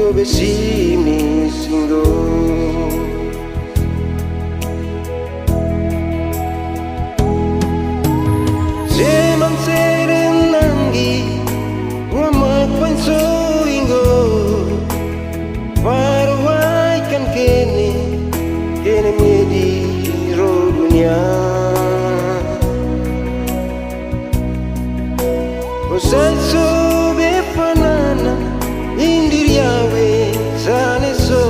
ingo besini singo Zeman seren nangi Wamak panso ingo Parwai kan kene medi ro dunia Osai so be fanana indiriawe sane so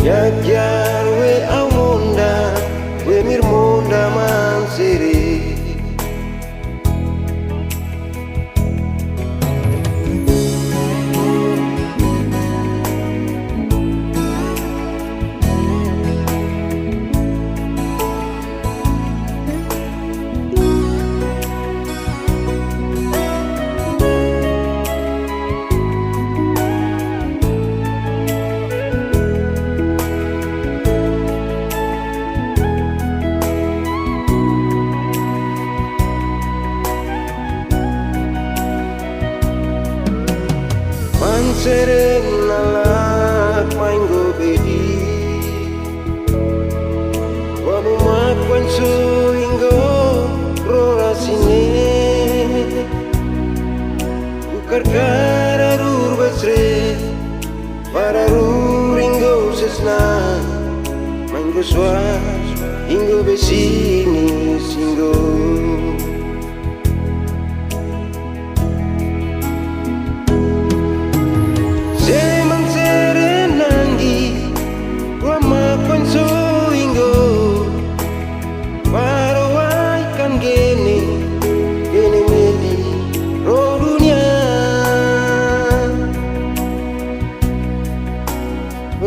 Yakyar we amonda we mirmonda mansere Seren nalak mainggo bedi Wamu makwan suinggo rorasine Ukar kararur basre Pararur inggo sesna Mainggo swas inggo besini singgo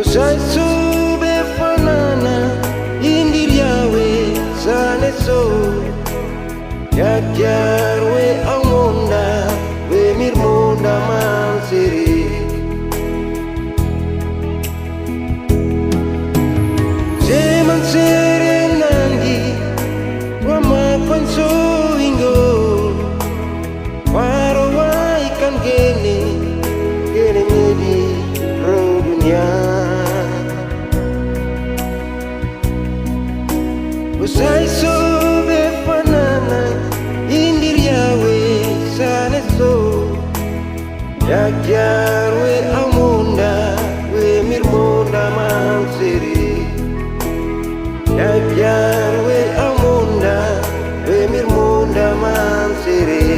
Osai so be fanana indiriawe sane so Yakyar we amonda we mirmonda mansere Zeman seren nangi wamakwan so ingo Parwai kan kene medi ro dunia Osai so be fanana indiriawe sane so Yakyar we amonda we mirmonda mansere Yakyar we amonda we mirmonda mansere